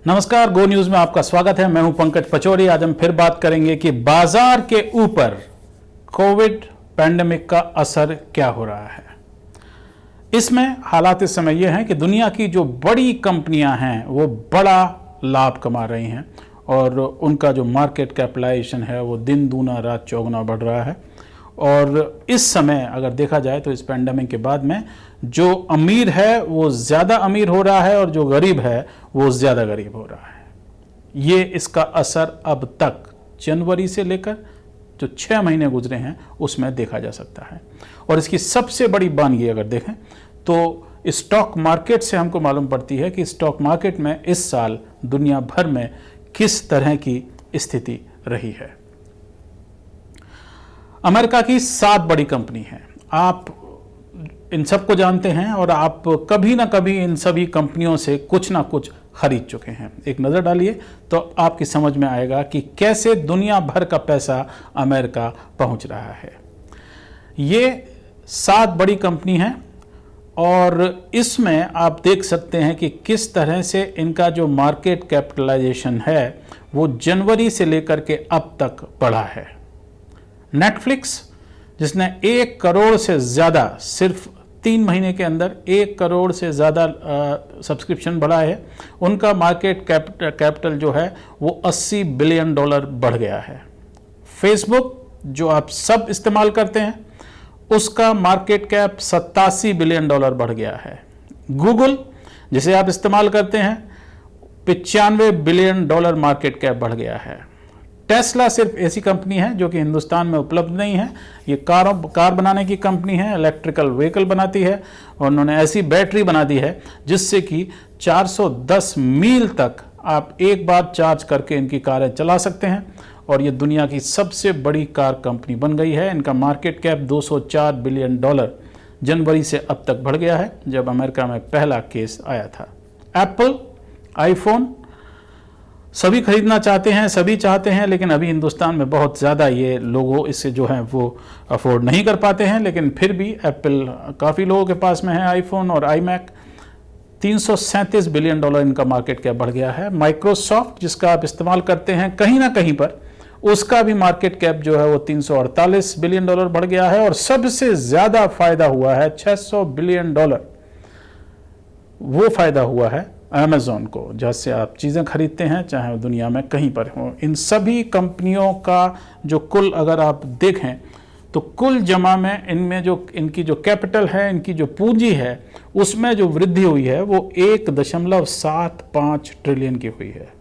नमस्कार, गो न्यूज में आपका स्वागत है। मैं हूं पंकज पचौरी। आज हम फिर बात करेंगे कि बाजार के ऊपर कोविड पैंडेमिक का असर क्या हो रहा है। इसमें हालात इस समय यह हैं कि दुनिया की जो बड़ी कंपनियां हैं वो बड़ा लाभ कमा रही हैं और उनका जो मार्केट कैपिटलाइजेशन है वो दिन दूना रात चौगुना बढ़ रहा है। और इस समय अगर देखा जाए तो इस पैंडेमिक के बाद में जो अमीर है वो ज़्यादा अमीर हो रहा है और जो गरीब है वो ज़्यादा गरीब हो रहा है। ये इसका असर अब तक जनवरी से लेकर जो 6 महीने गुजरे हैं उसमें देखा जा सकता है। और इसकी सबसे बड़ी बानगी अगर देखें तो स्टॉक मार्केट से हमको मालूम पड़ती है कि स्टॉक मार्केट में इस साल दुनिया भर में किस तरह की स्थिति रही है। अमेरिका की 7 बड़ी कंपनी हैं, आप इन सबको जानते हैं और आप कभी ना कभी इन सभी कंपनियों से कुछ ना कुछ खरीद चुके हैं। एक नज़र डालिए तो आपकी समझ में आएगा कि कैसे दुनिया भर का पैसा अमेरिका पहुंच रहा है। ये 7 बड़ी कंपनी हैं और इसमें आप देख सकते हैं कि किस तरह से इनका जो मार्केट कैपिटलाइजेशन है वो जनवरी से लेकर के अब तक बढ़ा है। नेटफ्लिक्स, जिसने 1 करोड़ से ज़्यादा सिर्फ 3 महीने के अंदर 1 करोड़ से ज़्यादा सब्सक्रिप्शन बढ़ा है, उनका मार्केट कैपिटल जो है वो $80 बिलियन बढ़ गया है। फेसबुक, जो आप सब इस्तेमाल करते हैं, उसका मार्केट कैप $87 बिलियन बढ़ गया है। गूगल, जिसे आप इस्तेमाल करते हैं, $95 बिलियन मार्केट कैप बढ़ गया है। टेस्ला सिर्फ ऐसी कंपनी है जो कि हिंदुस्तान में उपलब्ध नहीं है। ये कार बनाने की कंपनी है, इलेक्ट्रिकल व्हीकल बनाती है और उन्होंने ऐसी बैटरी बना दी है जिससे कि 410 मील तक आप एक बार चार्ज करके इनकी कारें चला सकते हैं और ये दुनिया की सबसे बड़ी कार कंपनी बन गई है। इनका मार्केट कैप $204 बिलियन जनवरी से अब तक बढ़ गया है, जब अमेरिका में पहला केस आया था। एप्पल, आईफोन सभी खरीदना चाहते हैं, सभी चाहते हैं, लेकिन अभी हिंदुस्तान में बहुत ज़्यादा ये लोगों इससे जो है वो अफोर्ड नहीं कर पाते हैं। लेकिन फिर भी एप्पल, काफ़ी लोगों के पास में है आईफोन और आईमैक। $337 बिलियन इनका मार्केट कैप बढ़ गया है। माइक्रोसॉफ्ट, जिसका आप इस्तेमाल करते हैं कहीं ना कहीं पर, उसका भी मार्केट कैप जो है वो $348 बिलियन बढ़ गया है और सबसे ज़्यादा फायदा हुआ है $600 बिलियन, वो फायदा हुआ है अमेज़ॉन को, जैसे आप चीज़ें खरीदते हैं चाहे वो दुनिया में कहीं पर हो। इन सभी कंपनियों का जो कुल अगर आप देखें तो कुल जमा में इनमें जो इनकी जो कैपिटल है, इनकी जो पूंजी है, उसमें जो वृद्धि हुई है वो 1.75 ट्रिलियन की हुई है।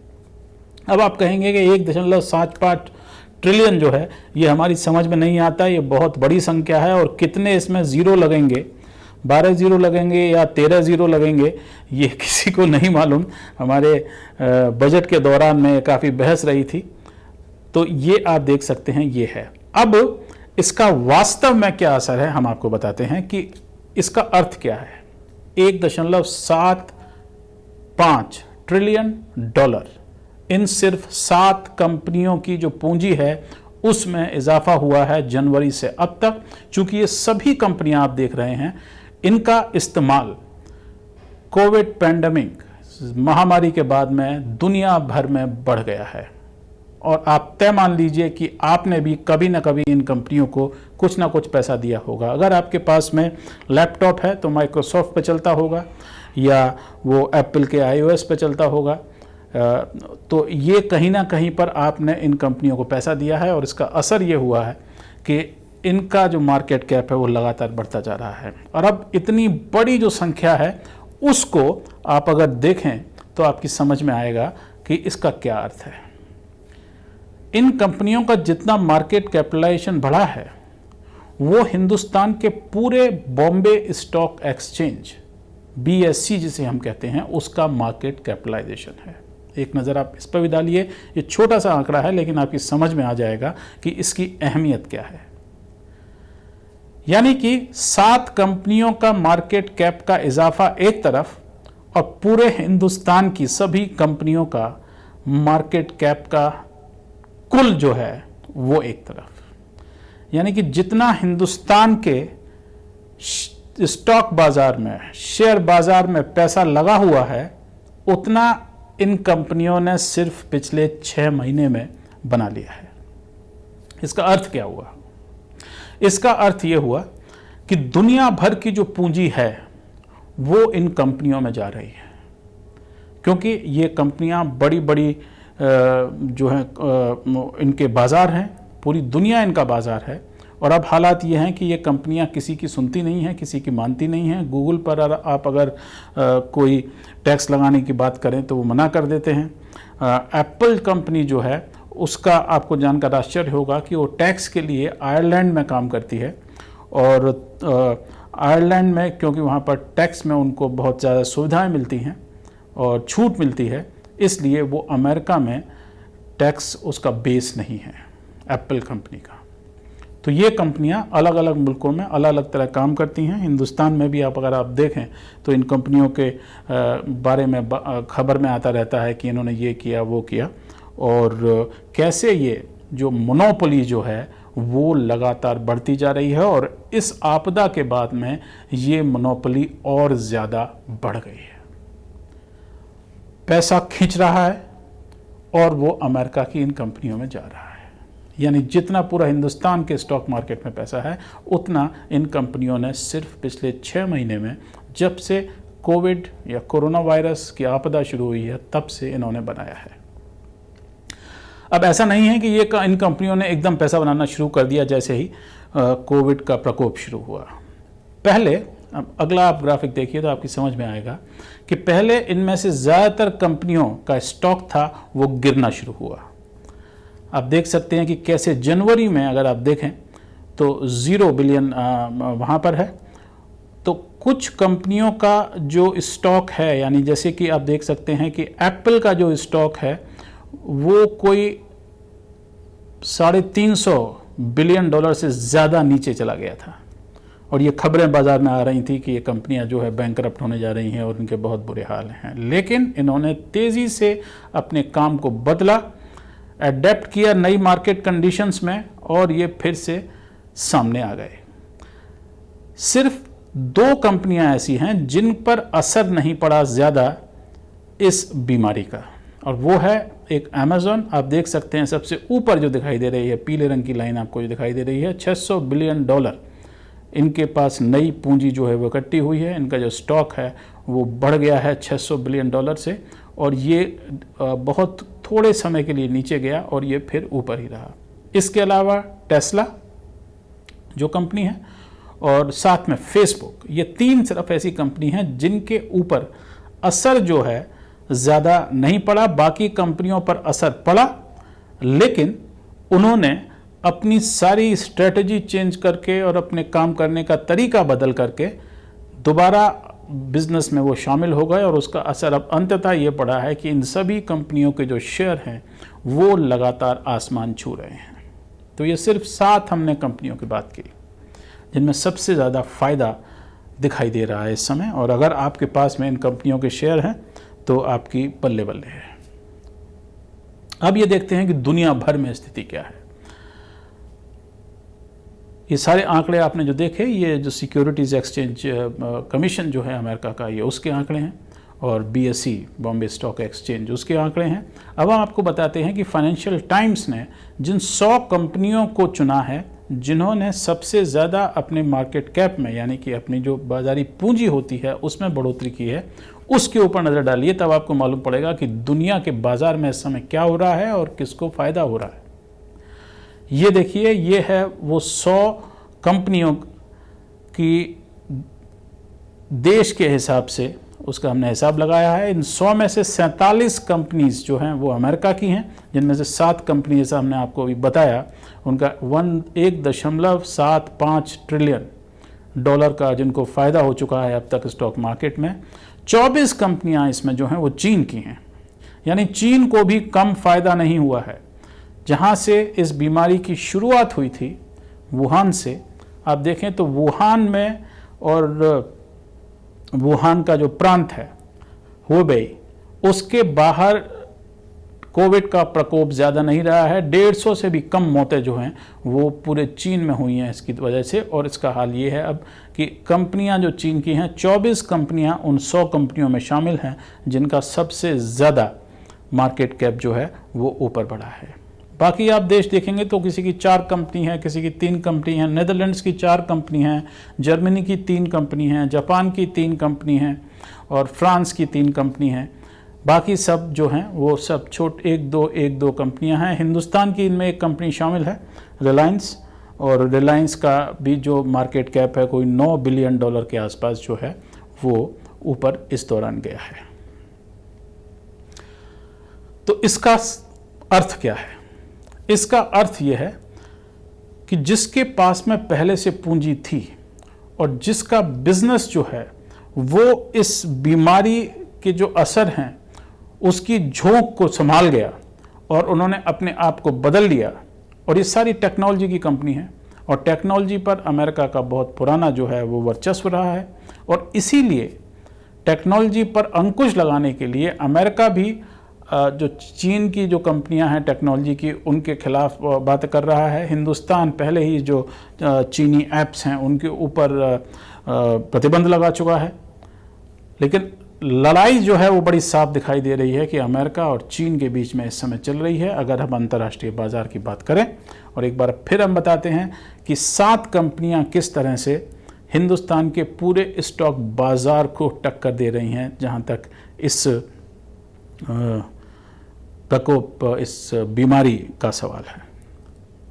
अब आप कहेंगे कि 1.75 ट्रिलियन जो है ये हमारी समझ में नहीं आता, ये बहुत बड़ी संख्या है और कितने इसमें ज़ीरो लगेंगे, 12 ज़ीरो लगेंगे या 13 ज़ीरो लगेंगे, ये किसी को नहीं मालूम। हमारे बजट के दौरान में काफ़ी बहस रही थी। तो ये आप देख सकते हैं, ये है। अब इसका वास्तव में क्या असर है हम आपको बताते हैं कि इसका अर्थ क्या है। 1.75 ट्रिलियन इन सिर्फ 7 कंपनियों की जो पूंजी है उसमें इजाफा हुआ है जनवरी से अब तक। चूंकि ये सभी कंपनियां आप देख रहे हैं, इनका इस्तेमाल कोविड पैंडेमिक महामारी के बाद में दुनिया भर में बढ़ गया है और आप तय मान लीजिए कि आपने भी कभी ना कभी इन कंपनियों को कुछ ना कुछ पैसा दिया होगा। अगर आपके पास में लैपटॉप है तो माइक्रोसॉफ्ट पे चलता होगा या वो एप्पल के iOS पे चलता होगा। तो ये कहीं ना कहीं पर आपने इन कंपनियों को पैसा दिया है और इसका असर ये हुआ है कि इनका जो मार्केट कैप है वो लगातार बढ़ता जा रहा है। और अब इतनी बड़ी जो संख्या है उसको आप अगर देखें तो आपकी समझ में आएगा कि इसका क्या अर्थ है। इन कंपनियों का जितना मार्केट कैपिटलाइजेशन बढ़ा है वो हिंदुस्तान के पूरे बॉम्बे स्टॉक एक्सचेंज BSE जिसे हम कहते हैं उसका मार्केट कैपिटलाइजेशन है। एक नज़र आप इस पर भी डालिए। ये छोटा सा आंकड़ा है लेकिन आपकी समझ में आ जाएगा कि इसकी अहमियत क्या है। यानी कि 7 कंपनियों का मार्केट कैप का इजाफा एक तरफ और पूरे हिंदुस्तान की सभी कंपनियों का मार्केट कैप का कुल जो है वो एक तरफ। यानी कि जितना हिंदुस्तान के स्टॉक बाजार में, शेयर बाजार में पैसा लगा हुआ है, उतना इन कंपनियों ने सिर्फ पिछले 6 महीने में बना लिया है। इसका अर्थ क्या हुआ? इसका अर्थ ये हुआ कि दुनिया भर की जो पूंजी है वो इन कंपनियों में जा रही है, क्योंकि ये कंपनियां बड़ी बड़ी जो है इनके बाज़ार हैं, पूरी दुनिया इनका बाज़ार है। और अब हालात ये हैं कि ये कंपनियां किसी की सुनती नहीं हैं, किसी की मानती नहीं हैं। गूगल पर आप अगर कोई टैक्स लगाने की बात करें तो वो मना कर देते हैं। एप्पल कंपनी जो है उसका आपको जानकर आश्चर्य होगा कि वो टैक्स के लिए आयरलैंड में काम करती है, और आयरलैंड में क्योंकि वहाँ पर टैक्स में उनको बहुत ज़्यादा सुविधाएं मिलती हैं और छूट मिलती है, इसलिए वो अमेरिका में टैक्स उसका बेस नहीं है एप्पल कंपनी का। तो ये कंपनियां अलग अलग मुल्कों में अलग अलग तरह काम करती हैं। हिंदुस्तान में भी अगर आप देखें तो इन कंपनियों के बारे में खबर में आता रहता है कि इन्होंने ये किया वो किया, और कैसे ये जो मोनोपोली जो है वो लगातार बढ़ती जा रही है, और इस आपदा के बाद में ये मोनोपोली और ज़्यादा बढ़ गई है। पैसा खींच रहा है और वो अमेरिका की इन कंपनियों में जा रहा है। यानी जितना पूरा हिंदुस्तान के स्टॉक मार्केट में पैसा है उतना इन कंपनियों ने सिर्फ पिछले 6 महीने में, जब से कोविड या कोरोना वायरस की आपदा शुरू हुई है, तब से इन्होंने बनाया है। अब ऐसा नहीं है कि ये इन कंपनियों ने एकदम पैसा बनाना शुरू कर दिया जैसे ही कोविड का प्रकोप शुरू हुआ। पहले, अब अगला आप ग्राफिक देखिए तो आपकी समझ में आएगा कि पहले इनमें से ज़्यादातर कंपनियों का स्टॉक था वो गिरना शुरू हुआ। आप देख सकते हैं कि कैसे जनवरी में अगर आप देखें तो 0 बिलियन वहाँ पर है। तो कुछ कंपनियों का जो स्टॉक है, यानी जैसे कि आप देख सकते हैं कि एप्पल का जो स्टॉक है वो कोई $350 बिलियन से ज़्यादा नीचे चला गया था, और ये खबरें बाज़ार में आ रही थी कि ये कंपनियां जो है बैंकरप्ट होने जा रही हैं और उनके बहुत बुरे हाल हैं। लेकिन इन्होंने तेज़ी से अपने काम को बदला, एडेप्ट किया नई मार्केट कंडीशंस में, और ये फिर से सामने आ गए। सिर्फ 2 कंपनियां ऐसी हैं जिन पर असर नहीं पड़ा ज़्यादा इस बीमारी का, और वो है एक अमेज़न। आप देख सकते हैं सबसे ऊपर जो दिखाई दे रही है पीले रंग की लाइन आपको जो दिखाई दे रही है, $600 बिलियन इनके पास नई पूंजी जो है वो इकट्ठी हुई है। इनका जो स्टॉक है वो बढ़ गया है $600 बिलियन से, और ये बहुत थोड़े समय के लिए नीचे गया और ये फिर ऊपर ही रहा। इसके अलावा टेस्ला जो कंपनी है और साथ में फेसबुक, ये 3 सिर्फ ऐसी कंपनी हैं जिनके ऊपर असर जो है ज़्यादा नहीं पड़ा। बाकी कंपनियों पर असर पड़ा, लेकिन उन्होंने अपनी सारी स्ट्रेटजी चेंज करके और अपने काम करने का तरीका बदल करके दोबारा बिजनेस में वो शामिल हो गए, और उसका असर अब अंततः ये पड़ा है कि इन सभी कंपनियों के जो शेयर हैं वो लगातार आसमान छू रहे हैं। तो ये सिर्फ 7 हमने कंपनियों की बात की जिनमें सबसे ज़्यादा फ़ायदा दिखाई दे रहा है इस समय, और अगर आपके पास में इन कंपनियों के शेयर हैं तो आपकी बल्ले बल्ले है। अब ये देखते हैं कि दुनिया भर में स्थिति क्या है। ये सारे आंकड़े आपने जो देखे, ये जो सिक्योरिटीज़ एक्सचेंज कमीशन जो है अमेरिका का, ये उसके आंकड़े हैं, और BSE बॉम्बे स्टॉक एक्सचेंज उसके आंकड़े हैं। अब हम आपको बताते हैं कि फाइनेंशियल टाइम्स ने जिन 100 कंपनियों को चुना है जिन्होंने सबसे ज़्यादा अपने मार्केट कैप में, यानी कि अपनी जो बाजारी पूंजी होती है उसमें बढ़ोतरी की है, उसके ऊपर नज़र डालिए, तब आपको मालूम पड़ेगा कि दुनिया के बाज़ार में इस समय क्या हो रहा है और किसको फ़ायदा हो रहा है। ये देखिए, ये है वो 100 कंपनियों की देश के हिसाब से उसका हमने हिसाब लगाया है। इन 100 में से 47 कंपनीज जो हैं वो अमेरिका की हैं, जिनमें से 7 कंपनी, जैसा हमने आपको अभी बताया, उनका 1.75 ट्रिलियन डॉलर का जिनको फ़ायदा हो चुका है अब तक स्टॉक मार्केट में। 24 कंपनियां इसमें जो हैं वो चीन की हैं, यानी चीन को भी कम फ़ायदा नहीं हुआ है। जहां से इस बीमारी की शुरुआत हुई थी, वुहान से, आप देखें तो वुहान में, और वुहान का जो प्रांत है हुबेई, उसके बाहर कोविड का प्रकोप ज़्यादा नहीं रहा है। 150 से भी कम मौतें जो हैं वो पूरे चीन में हुई हैं इसकी वजह से। और इसका हाल ये है अब कि कंपनियां जो चीन की हैं, 24 कंपनियां उन 100 कंपनियों में शामिल हैं जिनका सबसे ज़्यादा मार्केट कैप जो है वो ऊपर बढ़ा है। बाकी आप देश देखेंगे तो किसी की 4 कंपनी है, किसी की 3 कंपनी है, नेदरलैंड्स की 4 कंपनी है, जर्मनी की 3 कंपनी है, जापान की 3 कंपनी है और फ्रांस की 3 कंपनी है। बाकी सब जो हैं वो सब एक दो कंपनियां हैं। हिंदुस्तान की इनमें एक कंपनी शामिल है, रिलायंस, और रिलायंस का भी जो मार्केट कैप है कोई $9 बिलियन के आसपास जो है वो ऊपर इस दौरान गया है। तो इसका अर्थ क्या है? इसका अर्थ यह है कि जिसके पास में पहले से पूंजी थी और जिसका बिजनेस जो है वो इस बीमारी के जो असर हैं उसकी झोंक को संभाल गया और उन्होंने अपने आप को बदल लिया, और ये सारी टेक्नोलॉजी की कंपनी है और टेक्नोलॉजी पर अमेरिका का बहुत पुराना जो है वो वर्चस्व रहा है, और इसीलिए टेक्नोलॉजी पर अंकुश लगाने के लिए अमेरिका भी जो चीन की जो कंपनियां हैं टेक्नोलॉजी की उनके खिलाफ बात कर रहा है। हिंदुस्तान पहले ही जो चीनी ऐप्स हैं उनके ऊपर प्रतिबंध लगा चुका है, लेकिन लड़ाई जो है वो बड़ी साफ दिखाई दे रही है कि अमेरिका और चीन के बीच में इस समय चल रही है, अगर हम अंतर्राष्ट्रीय बाजार की बात करें। और एक बार फिर हम बताते हैं कि 7 कंपनियां किस तरह से हिंदुस्तान के पूरे स्टॉक बाजार को टक्कर दे रही हैं जहां तक इस प्रकोप, इस बीमारी का सवाल है।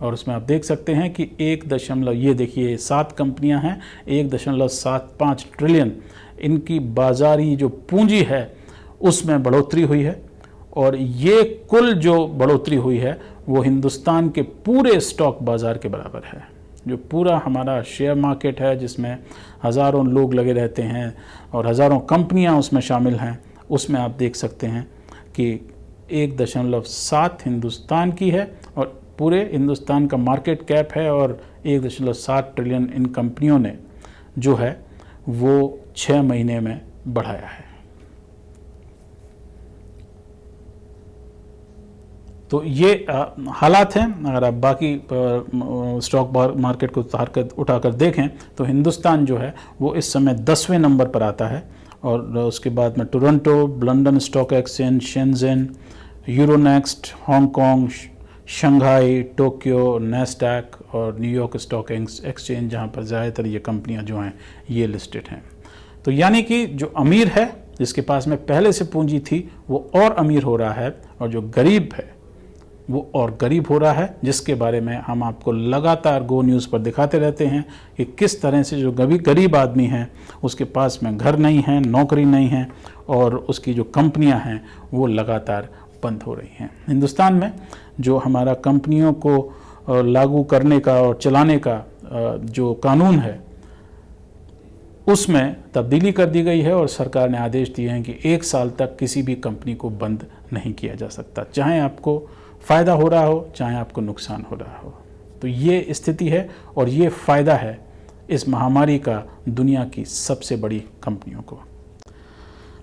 और उसमें आप देख सकते हैं कि ये देखिए 7 कंपनियां हैं, 1.75 ट्रिलियन इनकी बाजारी जो पूंजी है उसमें बढ़ोतरी हुई है, और ये कुल जो बढ़ोतरी हुई है वो हिंदुस्तान के पूरे स्टॉक बाजार के बराबर है। जो पूरा हमारा शेयर मार्केट है जिसमें हज़ारों लोग लगे रहते हैं और हज़ारों कंपनियां उसमें शामिल हैं, उसमें आप देख सकते हैं कि 1.7 हिंदुस्तान की है और पूरे हिंदुस्तान का मार्केट कैप है, और 1.7 ट्रिलियन इन कंपनियों ने जो है वो 6 महीने में बढ़ाया है। तो ये हालात हैं। अगर आप बाकी स्टॉक मार्केट को उठाकर देखें तो हिंदुस्तान जो है वो इस समय 10वें नंबर पर आता है, और उसके बाद में Toronto, London stock exchange, Shenzhen, Euronext, Hong Kong, Shanghai, Tokyo, Nasdaq और न्यूयॉर्क स्टॉक एक्सचेंज, जहां पर ज़्यादातर ये कंपनियां जो हैं ये लिस्टेड हैं। तो यानी कि जो अमीर है, जिसके पास में पहले से पूंजी थी, वो और अमीर हो रहा है, और जो गरीब है वो और गरीब हो रहा है, जिसके बारे में हम आपको लगातार गो न्यूज़ पर दिखाते रहते हैं कि किस तरह से जो गरीब आदमी है उसके पास में घर नहीं है, नौकरी नहीं है, और उसकी जो कंपनियां हैं वो लगातार बंद हो रही हैं। हिंदुस्तान में जो हमारा कंपनियों को लागू करने का और चलाने का जो कानून है उसमें तब्दीली कर दी गई है, और सरकार ने आदेश दिए हैं कि 1 साल तक किसी भी कंपनी को बंद नहीं किया जा सकता, चाहे आपको फ़ायदा हो रहा हो चाहे आपको नुकसान हो रहा हो। तो ये स्थिति है और ये फ़ायदा है इस महामारी का दुनिया की सबसे बड़ी कंपनियों को।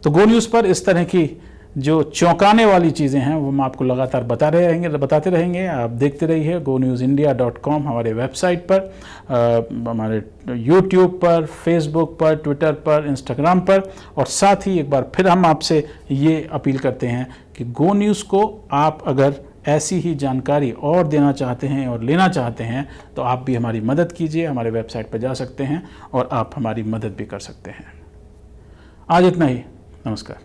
तो गो न्यूज़ पर इस तरह की जो चौंकाने वाली चीज़ें हैं वो हम आपको लगातार बताते रहेंगे। आप देखते रहिए gonewsindia.com हमारे वेबसाइट पर, हमारे YouTube पर, Facebook पर, ट्विटर पर, इंस्टाग्राम पर, और साथ ही एक बार फिर हम आपसे ये अपील करते हैं कि गो न्यूज़ को आप अगर ऐसी ही जानकारी और देना चाहते हैं और लेना चाहते हैं तो आप भी हमारी मदद कीजिए। हमारे वेबसाइट पर जा सकते हैं और आप हमारी मदद भी कर सकते हैं। आज इतना ही, नमस्कार।